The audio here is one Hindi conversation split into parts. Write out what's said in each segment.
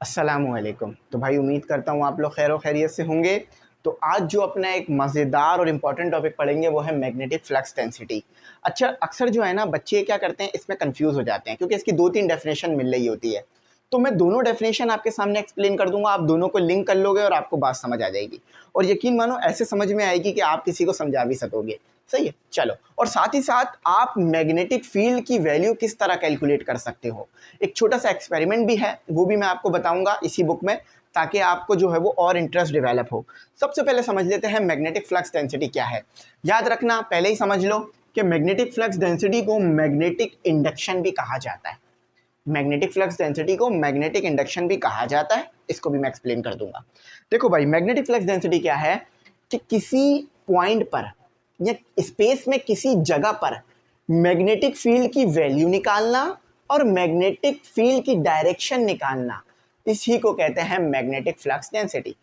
अस्सलामुअलैकुम। तो भाई उम्मीद करता हूँ आप लोग खैर व खैरियत से होंगे। तो आज जो अपना एक मज़ेदार और इम्पॉर्टेंट टॉपिक पढ़ेंगे वो है मैग्नेटिक फ्लक्स डेंसिटी। अच्छा, अक्सर जो है ना बच्चे क्या करते हैं, इसमें कंफ्यूज हो जाते हैं क्योंकि इसकी दो तीन डेफिनेशन मिल रही होती है। तो मैं दोनों डेफिनेशन आपके सामने एक्सप्लेन कर दूंगा, आप दोनों को लिंक कर लोगे और आपको बात समझ आ जाएगी। और यकीन मानो ऐसे समझ में आएगी कि आप किसी को समझा भी सकोगे। सही है, चलो। और साथ ही साथ आप मैग्नेटिक फील्ड की वैल्यू किस तरह कैलकुलेट कर सकते हो, एक छोटा सा एक्सपेरिमेंट भी है, वो भी मैं आपको बताऊंगा इसी बुक में, ताकि आपको जो है वो और इंटरेस्ट डेवलप हो। सबसे पहले समझ लेते हैं मैग्नेटिक फ्लक्स डेंसिटी क्या है। याद रखना, पहले ही समझ लो कि मैग्नेटिक फ्लक्स डेंसिटी को मैग्नेटिक इंडक्शन भी कहा जाता है। मैग्नेटिक फ्लक्स डेंसिटी को मैग्नेटिक इंडक्शन भी कहा जाता है, इसको भी मैं एक्सप्लेन कर दूंगा। देखो भाई, मैग्नेटिक फ्लक्स डेंसिटी क्या है कि किसी पॉइंट पर या स्पेस में किसी जगह पर मैग्नेटिक फील्ड की वैल्यू निकालना और मैग्नेटिक फील्ड की डायरेक्शन निकालना, इसी को कहते हैं मैग्नेटिक फ्लक्स डेंसिटी।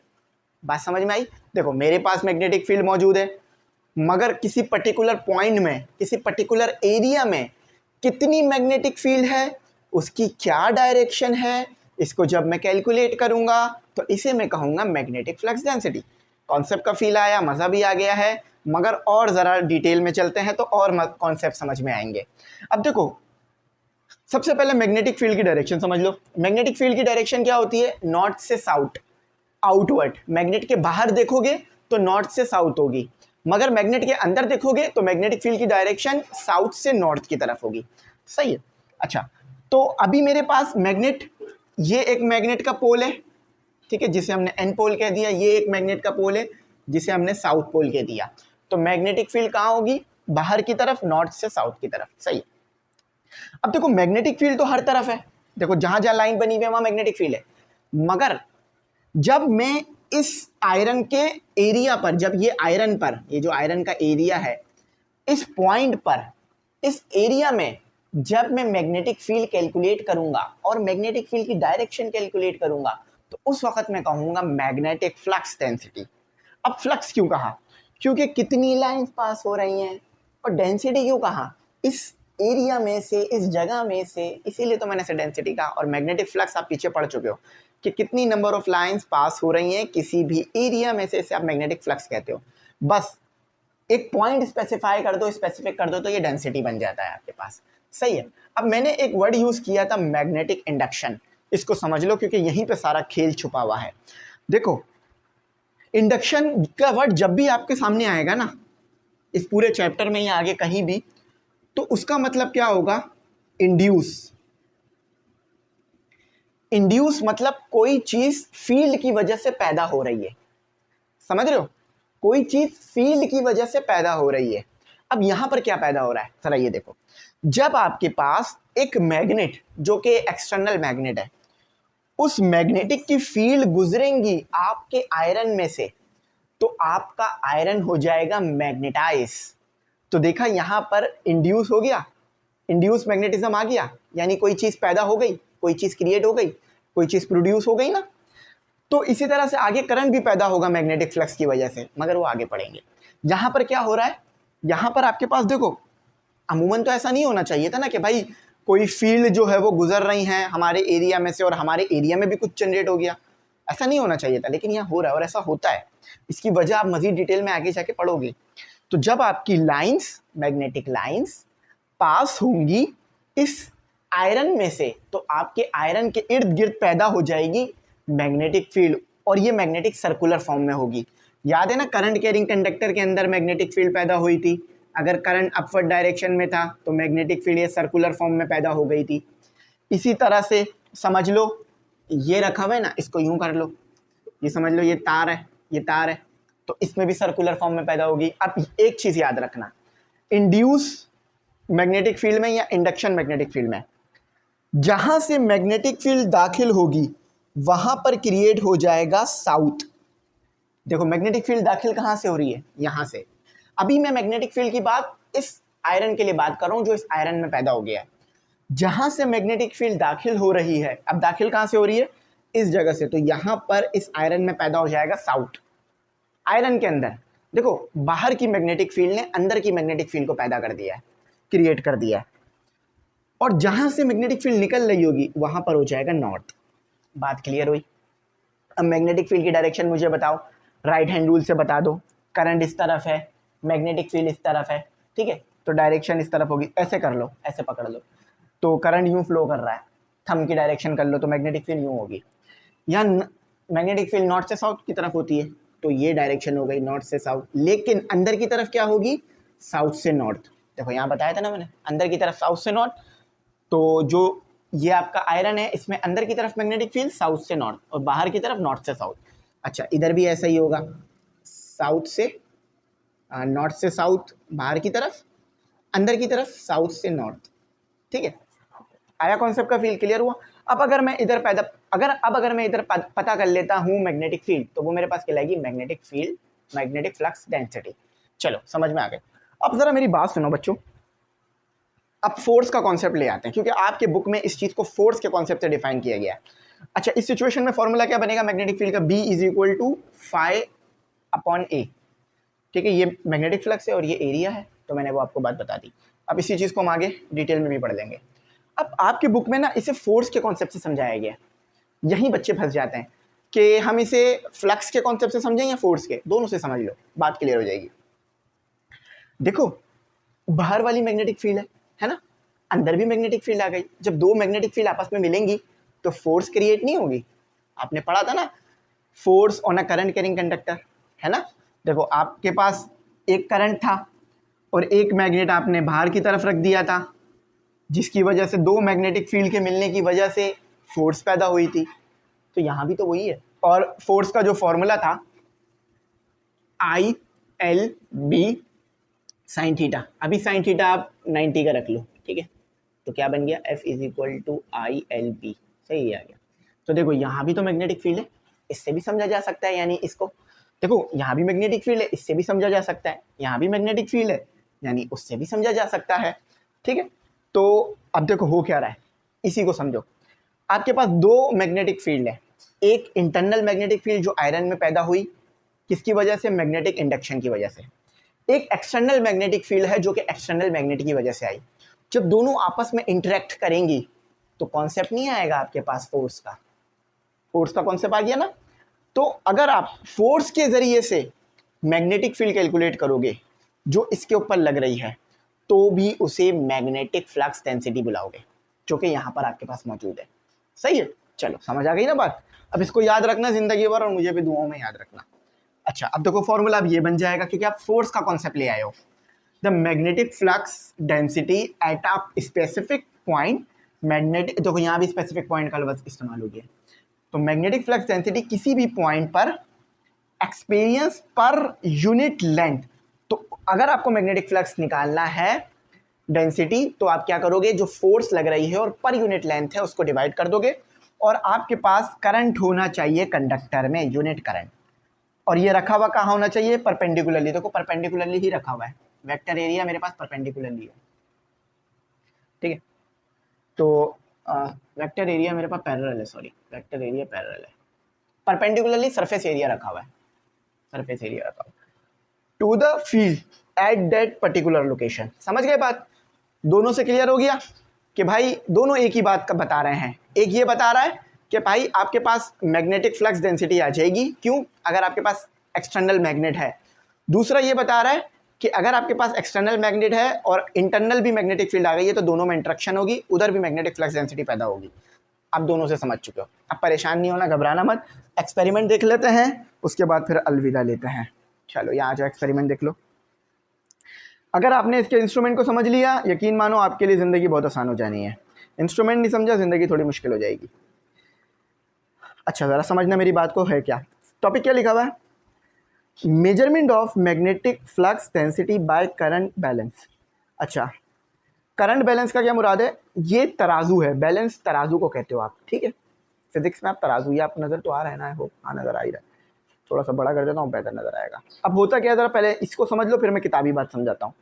बात समझ में आई? देखो, मेरे पास मैग्नेटिक फील्ड मौजूद है, मगर किसी पर्टिकुलर पॉइंट में, किसी पर्टिकुलर एरिया में कितनी मैग्नेटिक फील्ड है, उसकी क्या डायरेक्शन है, इसको जब मैं कैलकुलेट करूंगा तो इसे मैं कहूँगा मैग्नेटिक फ्लक्स डेंसिटी। कॉन्सेप्ट का फील आया, मज़ा भी आ गया है, मगर और ज़रा डिटेल में चलते हैं तो और कॉन्सेप्ट समझ में आएंगे। अब देखो, सबसे पहले मैग्नेटिक फील्ड की डायरेक्शन समझ लो। मैग्नेटिक फील्ड की डायरेक्शन क्या होती है? नॉर्थ से साउथ, आउटवर्ड। मैग्नेट के बाहर देखोगे तो नॉर्थ से साउथ होगी, मगर मैग्नेट के अंदर देखोगे तो मैग्नेटिक फील्ड की डायरेक्शन साउथ से नॉर्थ की तरफ होगी। सही है। अच्छा, तो अभी मेरे पास मैग्नेट, ये एक मैग्नेट का पोल है, ठीक है, जिसे हमने एन पोल कह दिया। ये एक मैग्नेट का पोल है जिसे हमने साउथ पोल कह दिया। तो मैग्नेटिक फील्ड कहाँ होगी? बाहर की तरफ, नॉर्थ से साउथ की तरफ। सही है। अब देखो, मैग्नेटिक फील्ड तो हर तरफ है, देखो जहां जहां लाइन बनी हुई है वहां मैग्नेटिक फील्ड है। मगर जब मैं इस आयरन के एरिया पर, जब ये आयरन पर, ये जो आयरन का एरिया है, इस पॉइंट पर, इस एरिया में जब मैं मैग्नेटिक फील्ड कैलकुलेट करूंगा और मैग्नेटिक फील्ड की डायरेक्शन कैलकुलेट करूंगा, तो उस वक्त मैं कहूंगा मैग्नेटिक फ्लक्स डेंसिटी। अब फ्लक्स क्यों कहा? क्योंकि कितनी लाइंस पास हो रही हैं। और डेंसिटी क्यों कहा? इस एरिया में से, इस जगह में से, इसीलिए तो मैंने से डेंसिटी कहा। और मैग्नेटिक फ्लक्स आप पीछे पढ़ चुके हो कि कितनी नंबर ऑफ लाइंस पास हो रही हैं किसी भी एरिया में से, इसे आप मैग्नेटिक फ्लक्स कहते हो। बस एक पॉइंट स्पेसिफाई कर दो, स्पेसिफिक कर दो, तो ये डेंसिटी बन जाता है आपके पास। सही है। अब मैंने एक वर्ड यूज किया था मैग्नेटिक इंडक्शन, इसको समझ लो क्योंकि यहीं पे सारा खेल छुपा हुआ है। देखो, इंडक्शन का वर्ड जब भी आपके सामने आएगा ना, इस पूरे चैप्टर में या आगे कहीं भी, तो उसका मतलब क्या होगा? इंड्यूस। इंड्यूस मतलब कोई चीज फील्ड की वजह से पैदा हो रही है। समझ रहे हो? कोई चीज फील्ड की वजह से पैदा हो रही है। अब यहां पर क्या पैदा हो रहा है, जरा ये देखो। जब आपके पास एक मैग्नेट, जो कि एक्सटर्नल मैग्नेट है, उस मैग्नेटिक की फील्ड गुजरेंगी आपके आयरन में से, तो आपका आयरन हो जाएगा मैग्नेटाइज। तो देखा, यहां पर इंड्यूस हो गया, इंड्यूस मैग्नेटिज्म आ गया, यानी कोई चीज पैदा हो गई, कोई चीज क्रिएट हो गई, कोई चीज प्रोड्यूस हो गई ना। तो इसी तरह से आगे करंट भी पैदा होगा मैग्नेटिक फ्लक्स की वजह से, मगर वो आगे पढ़ेंगे। यहां पर क्या हो रहा है? यहां पर आपके पास देखो, अमूमन तो ऐसा नहीं होना चाहिए था ना कि भाई कोई फील्ड जो है वो गुजर रही है हमारे एरिया में से और हमारे एरिया में भी कुछ जनरेट हो गया। ऐसा नहीं होना चाहिए था, लेकिन यहाँ हो रहा है और ऐसा होता है। इसकी वजह आप मजीद डिटेल में आगे जाके पढ़ोगे। तो जब आपकी लाइंस, मैग्नेटिक लाइंस पास होंगी इस आयरन में से, तो आपके आयरन के इर्द गिर्द पैदा हो जाएगी मैग्नेटिक फील्ड, और ये मैग्नेटिक सर्कुलर फॉर्म में होगी। याद है ना, करंट कैरिंग कंडक्टर के अंदर मैग्नेटिक फील्ड पैदा हुई थी। अगर करंट अपवर्ड डायरेक्शन में था तो मैग्नेटिक फील्ड ये सर्कुलर फॉर्म में पैदा हो गई थी। इसी तरह से समझ लो, ये रखा हुआ है ना, इसको यूं कर लो, ये समझ लो ये तार है, ये तार है, तो इसमें भी सर्कुलर फॉर्म में पैदा होगी। अब एक चीज याद रखना, इंड्यूस मैग्नेटिक फील्ड में या इंडक्शन मैग्नेटिक फील्ड में, जहां से मैग्नेटिक फील्ड दाखिल होगी वहां पर क्रिएट हो जाएगा साउथ। देखो, मैग्नेटिक फील्ड दाखिल कहां से हो रही है? यहां से। अभी मैं मैग्नेटिक फील्ड की बात इस आयरन के लिए बात कर रहा हूं जो इस आयरन में पैदा हो गया है। जहां से मैग्नेटिक फील्ड दाखिल हो रही है, अब दाखिल कहां से हो रही है? इस जगह से। तो यहां पर इस आयरन में पैदा हो जाएगा साउथ। आयरन के अंदर देखो, बाहर की मैग्नेटिक फील्ड ने अंदर की मैग्नेटिक फील्ड को पैदा कर दिया है, क्रिएट कर दिया है। और जहां से मैग्नेटिक फील्ड निकल रही होगी वहां पर हो जाएगा नॉर्थ। बात क्लियर हुई? अब मैग्नेटिक फील्ड की डायरेक्शन मुझे बताओ, राइट हैंड रूल से बता दो। करंट इस तरफ है, मैग्नेटिक फील्ड इस तरफ है, ठीक है, तो डायरेक्शन इस तरफ होगी। ऐसे कर लो, ऐसे पकड़ लो, तो करंट यूँ फ्लो कर रहा है। थंब की डायरेक्शन कर लो तो मैग्नेटिक फील्ड यूँ होगी। यहाँ मैग्नेटिक फील्ड नॉर्थ से साउथ की तरफ होती है, तो ये डायरेक्शन हो गई नॉर्थ से साउथ। लेकिन अंदर की तरफ क्या होगी? साउथ से नॉर्थ। देखो यहाँ बताया था ना मैंने, अंदर की तरफ साउथ से नॉर्थ। तो जो ये आपका आयरन है, इसमें अंदर की तरफ मैग्नेटिक फील्ड साउथ से नॉर्थ और बाहर की तरफ नॉर्थ से साउथ। अच्छा, इधर भी ऐसा ही होगा, साउथ से नॉर्थ से साउथ बाहर की तरफ, अंदर की तरफ साउथ से नॉर्थ। ठीक है, आया कॉन्सेप्ट का? फील क्लियर हुआ? अब अगर मैं इधर पता कर लेता हूँ मैग्नेटिक फील्ड, तो वो मेरे पास कहलाएगी magnetic field, magnetic flux density. चलो समझ में आ गए। अब जरा मेरी बात सुनो बच्चों, अब फोर्स का कॉन्सेप्ट ले आते हैं, क्योंकि आपके बुक में इस चीज़ को फोर्स के कॉन्सेप्ट से डिफाइन किया गया है। अच्छा, इस सिचुएशन में फॉर्मूला क्या बनेगा मैग्नेटिक फील्ड का? B is equal to phi upon A. ठीक है, ये मैग्नेटिक फ्लक्स है और ये एरिया है, तो मैंने वो आपको बात बता दी। अब इसी चीज़ को हम आगे डिटेल में भी पढ़ लेंगे। अब आपके बुक में ना इसे फोर्स के कॉन्सेप्ट से समझाया गया है। यहीं बच्चे फंस जाते हैं कि हम इसे फ्लक्स के कॉन्सेप्ट से समझें या फोर्स के, दोनों से समझ लो, बात क्लियर हो जाएगी। देखो, बाहर वाली मैग्नेटिक फील्ड है ना, अंदर भी मैग्नेटिक फील्ड आ गई। जब दो मैग्नेटिक फील्ड आपस में मिलेंगी तो फोर्स क्रिएट नहीं होगी? आपने पढ़ा था ना, force on a current carrying conductor, है ना। देखो, आपके पास एक करंट था और एक मैग्नेट आपने बाहर की तरफ रख दिया था, जिसकी वजह से दो मैग्नेटिक फील्ड के मिलने की वजह से फोर्स पैदा हुई थी। तो यहाँ भी तो वही है। और फोर्स का जो फॉर्मूला था ILB साइन थीटा, अभी साइन थीटा आप 90 का रख लो, ठीक है, तो क्या बन गया? F is equal to ILB। सही आ गया। तो देखो, यहाँ भी तो मैग्नेटिक फील्ड है, इससे भी समझा जा सकता है, यानी इसको देखो, यहाँ भी मैग्नेटिक फील्ड है, इससे भी समझा जा सकता है, यहाँ भी मैग्नेटिक फील्ड है, यानी उससे भी समझा जा सकता है। ठीक है, तो अब देखो हो क्या रहा है, इसी को समझो। आपके पास दो मैग्नेटिक फील्ड है, एक इंटरनल मैग्नेटिक फील्ड जो आयरन में पैदा हुई, किसकी वजह से? मैग्नेटिक इंडक्शन की वजह से। एक एक्सटर्नल मैग्नेटिक फील्ड है जो कि एक्सटर्नल मैग्नेट की वजह से आई। जब दोनों आपस में इंटरेक्ट करेंगी तो कॉन्सेप्ट नहीं आएगा आपके पास फोर्स का? फोर्स का कॉन्सेप्ट आ गया ना। तो अगर आप फोर्स के जरिए से मैग्नेटिक फील्ड कैलकुलेट करोगे जो इसके ऊपर लग रही है, तो भी उसे मैग्नेटिक फ्लक्स डेंसिटी बुलाओगे, जो कि यहाँ पर आपके पास मौजूद है। सही है, चलो समझ आ गई ना बात। अब इसको याद रखना जिंदगी भर, और मुझे भी दुआओं में याद रखना। अच्छा, अब देखो फॉर्मूला अब ये बन जाएगा, क्योंकि आप फोर्स का कॉन्सेप्ट ले आए हो। The magnetic flux density at a specific point, magnetic, देखो यहाँ भी स्पेसिफिक पॉइंट का लफ्ज़ इस्तेमाल हो गया। तो मैग्नेटिक फ्लक्स डेंसिटी किसी भी पॉइंट पर एक्सपीरियंस पर यूनिट लेंथ। तो अगर आपको मैग्नेटिक फ्लक्स निकालना है डेंसिटी, तो आप क्या करोगे? जो फोर्स लग रही है और पर यूनिट लेंथ है उसको डिवाइड कर दोगे, और आपके पास करंट होना चाहिए कंडक्टर में, यूनिट करंट। और ये रखा हुआ कहाँ होना चाहिए? परपेंडिकुलरली। देखो परपेंडिकुलरली ही रखा हुआ है, वेक्टर एरिया मेरे पास परपेंडिकुलरली है, ठीक है। तो वेक्टर एरिया मेरे पास पैरेलल है, सॉरी, वेक्टर एरिया पैरेलल है, परपेंडिकुलरली सरफेस एरिया रखा हुआ है, सरफेस एरिया रखा हुआ to the field at that particular location. समझ गए बात? दोनों से क्लियर हो गया कि भाई दोनों एक ही बात का बता रहे हैं। एक ये बता रहा है कि भाई आपके पास मैग्नेटिक फ्लक्स डेंसिटी आ जाएगी, क्यों? अगर आपके पास एक्सटर्नल मैग्नेट है। दूसरा ये बता रहा है कि अगर आपके पास एक्सटर्नल मैग्नेट है और इंटरनल भी मैग्नेटिक फील्ड आ गई है, तो दोनों में इंट्रैक्शन होगी, उधर भी मैग्नेटिक फ्लक्स डेंसिटी पैदा होगी। आप दोनों से समझ चुके हो, अब परेशान नहीं होना, घबराना मत। एक्सपेरिमेंट देख लेते हैं, उसके बाद फिर अलविदा लेते हैं। चलो यहाँ जो एक्सपेरिमेंट देख लो। अगर आपने इसके इंस्ट्रूमेंट को समझ लिया, यकीन मानो आपके लिए ज़िंदगी बहुत आसान हो जानी है। इंस्ट्रूमेंट नहीं समझा, ज़िंदगी थोड़ी मुश्किल हो जाएगी। अच्छा, ज़रा समझना मेरी बात को, है क्या टॉपिक, क्या लिखा हुआ है? Measurement of magnetic flux density by current balance. अच्छा, करंट बैलेंस का क्या मुराद है? ये तराजू है, बैलेंस तराजू को कहते हो आप, ठीक है। फिजिक्स में आप तराजू, ये आप नज़र तो आ रहा है ना, हो हाँ नज़र आ ही रहा है, थोड़ा सा बड़ा कर देता हूँ, बेहतर नज़र आएगा। अब होता क्या है, ज़रा पहले इसको समझ लो, फिर मैं किताबी बात समझाता हूँ।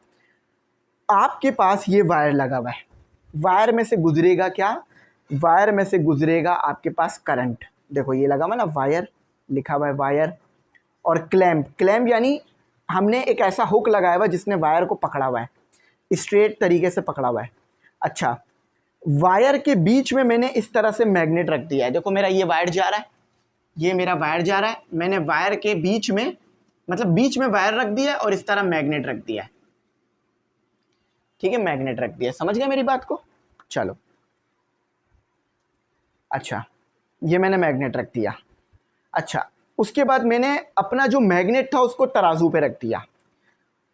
आपके पास ये वायर लगा हुआ है, वायर में से गुजरेगा क्या? वायर में से गुजरेगा आपके पास करंट। देखो ये लगा हुआ ना वायर, लिखा हुआ है वायर। और क्लैम्प, क्लैम्प यानी हमने एक ऐसा हुक लगाया हुआ जिसने वायर को पकड़ा हुआ है, स्ट्रेट तरीके से पकड़ा हुआ है। अच्छा, वायर के बीच में मैंने इस तरह से मैग्नेट रख दिया है। देखो मेरा ये वायर जा रहा है, ये मेरा वायर जा रहा है, मैंने वायर के बीच में, मतलब बीच में वायर रख दिया है और इस तरह मैग्नेट रख दिया है। ठीक है, मैग्नेट रख दिया, समझ गए मेरी बात को? चलो अच्छा, ये मैंने मैग्नेट रख दिया। अच्छा, उसके बाद मैंने अपना जो मैग्नेट था उसको तराजू पे रख दिया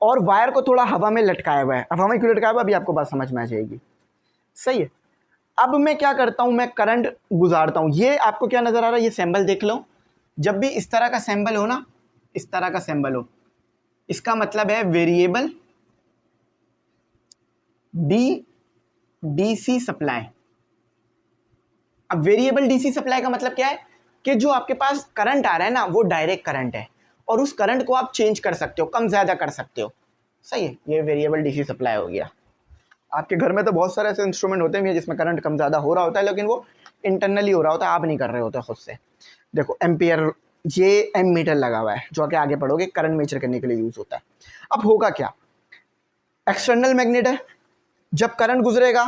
और वायर को थोड़ा हवा में लटकाया हुआ है। अब हवा में क्यों लटकाया हुआ है अभी आपको बात समझ में आ जाएगी। सही है। अब मैं क्या करता हूं, मैं करंट गुजारता हूं। ये आपको क्या नजर आ रहा है, ये सिंबल देख लो। जब भी इस तरह का सिंबल हो ना, इस तरह का सिंबल हो, इसका मतलब है वेरिएबल डीसी सप्लाई। अब वेरिएबल डीसी सप्लाई का मतलब क्या है कि जो आपके पास करंट आ रहा है ना वो डायरेक्ट करंट है और उस करंट को आप चेंज कर सकते हो, कम ज़्यादा कर सकते हो। सही है, ये वेरिएबल डीसी सप्लाई हो गया। आपके घर में तो बहुत सारे ऐसे इंस्ट्रूमेंट होते हैं जिसमें करंट कम ज़्यादा हो रहा होता है, लेकिन वो इंटरनली हो रहा होता है, आप नहीं कर रहे होते खुद से। देखो एम्पियर, ये एम मीटर लगा हुआ है जो आगे आगे पढ़ोगे, करंट मेजर करने के लिए यूज़ होता है। अब होगा क्या, एक्सटर्नल मैग्नेट है, जब करंट गुजरेगा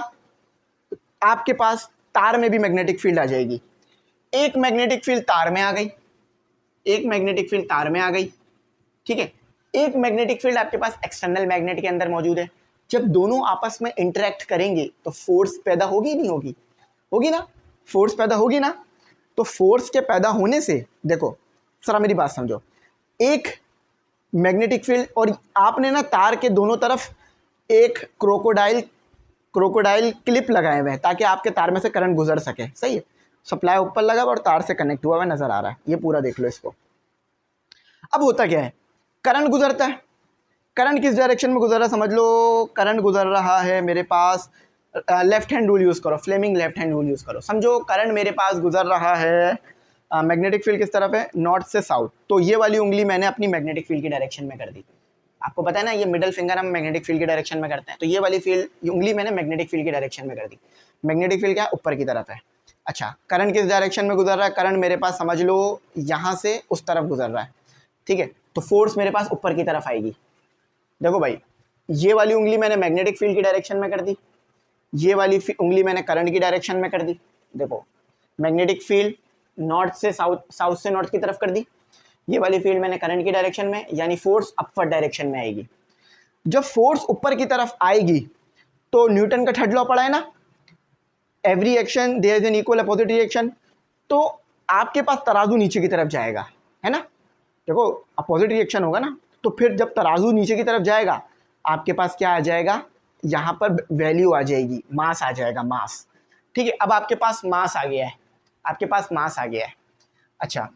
आपके पास तार में भी मैग्नेटिक फील्ड आ जाएगी। एक मैग्नेटिक फील्ड तार में आ गई, एक मैग्नेटिक फील्ड तार में आ गई। ठीक है, एक मैग्नेटिक फील्ड आपके पास एक्सटर्नल मैग्नेट के अंदर मौजूद है। जब दोनों आपस में इंटरेक्ट करेंगे तो फोर्स पैदा होगी नहीं होगी? होगी ना, फोर्स पैदा होगी ना। तो फोर्स के पैदा होने से, देखो जरा मेरी बात समझो, एक मैग्नेटिक फील्ड, और आपने ना तार के दोनों तरफ एक क्रोकोडाइल क्लिप लगाए हुए हैं ताकि आपके तार में से करंट गुजर सके। सही है, सप्लाई ऊपर लगा हुआ और तार से कनेक्ट हुआ हुआ नजर आ रहा है, ये पूरा देख लो इसको। अब होता क्या है, करंट गुजरता है, करंट किस डायरेक्शन में गुजर रहा है समझ लो। करंट गुजर रहा है मेरे पास, लेफ्ट हैंड रूल यूज़ करो, Fleming left hand rule use करो। समझो करंट मेरे पास गुजर रहा है, मैग्नेटिक फील्ड किस तरफ है, नॉर्थ से साउथ। तो ये वाली उंगली मैंने अपनी मैग्नेटिक फील्ड की डायरेक्शन में कर दी। आपको पता है ना, ये मिडल फिंगर हम मैग्नेटिक फील्ड की डायरेक्शन में करते हैं, तो ये वाली फील्ड उंगली मैंने मैग्नेटिक फील्ड की डायरेक्शन में कर दी। मैग्नेटिक फील्ड क्या है, ऊपर की तरफ है। अच्छा, करंट किस डायरेक्शन में गुजर रहा है, करंट मेरे पास समझ लो यहाँ से उस तरफ गुजर रहा है। ठीक है, तो फोर्स मेरे पास ऊपर की तरफ आएगी। देखो भाई, ये वाली उंगली मैंने मैग्नेटिक फील्ड की डायरेक्शन में कर दी, ये वाली उंगली मैंने करंट की डायरेक्शन में कर दी। देखो मैग्नेटिक फील्ड नॉर्थ से साउथ, साउथ से नॉर्थ की तरफ कर दी। ये वाली फील्ड मैंने करंट की डायरेक्शन में, यानी फोर्स अपवर्ड डायरेक्शन में आएगी। जब फोर्स ऊपर की तरफ आएगी तो न्यूटन का थर्ड लॉ पढ़ा है ना, every action there is an equal opposite reaction. तो आपके पास तराजू नीचे की तरफ जाएगा, है ना। देखो अपोजिट रिएक्शन होगा ना, तो फिर जब तराजू नीचे की तरफ जाएगा आपके पास क्या आ जाएगा, यहाँ पर वैल्यू आ जाएगी, मास आ जाएगा, मास। ठीक है, अब आपके पास मास आ गया है, आपके पास मास आ गया है। अच्छा,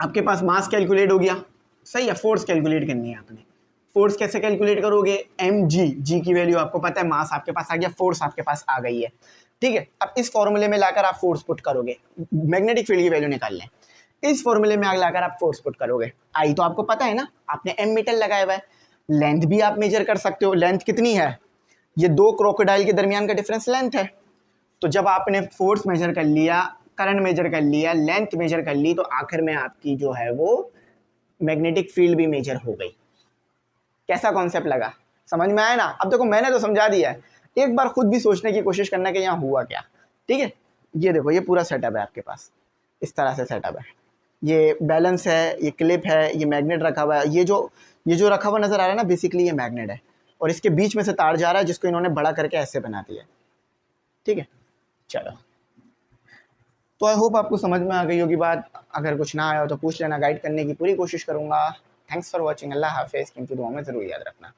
आपके पास मास कैलकुलेट हो गया। सही है, फोर्स कैलकुलेट करनी है आपने। फोर्स कैसे कैलकुलेट करोगे, एम जी की वैल्यू आपको पता है, मास आपके पास आ गया, फोर्स आपके पास आ गई है। ठीक है, अब इस फॉर्मूले में लाकर आप फोर्स पुट करोगे, मैग्नेटिक फील्ड की वैल्यू निकाल लें, इस फॉर्मूले में आग लाकर आप फोर्स पुट करोगे। आई तो आपको पता है ना, आपने एम मीटर लगाया हुआ है। लेंथ भी आप मेजर कर सकते हो, लेंथ कितनी है, ये दो क्रोकोडाइल के दरमियान का डिफरेंस लेंथ है। तो जब आपने फोर्स मेजर कर लिया, करंट मेजर कर लिया, लेंथ मेजर कर ली, तो आखिर में आपकी जो है वो मैग्नेटिक फील्ड भी मेजर हो गई। कैसा कॉन्सेप्ट लगा, समझ में आया ना। अब देखो मैंने तो समझा दिया है, एक बार खुद भी सोचने की कोशिश करना कि यहाँ हुआ क्या। ठीक है, ये देखो ये पूरा सेटअप है आपके पास, इस तरह से सेटअप है। ये बैलेंस है, ये क्लिप है, ये मैग्नेट रखा हुआ है। ये जो रखा हुआ नज़र आ रहा है ना, बेसिकली ये मैग्नेट है और इसके बीच में से तार जा रहा है जिसको इन्होंने बड़ा करके ऐसे बना दिया है। ठीक है, चलो तो आई होप आपको समझ में आ गई होगी बात। अगर कुछ ना आया हो तो पूछ लेना, गाइड करने की पूरी कोशिश करूँगा। थैंक्स फॉर वॉचिंग, अल्लाह हाफिज़। कीमती दुआ में ज़रूर याद रखना।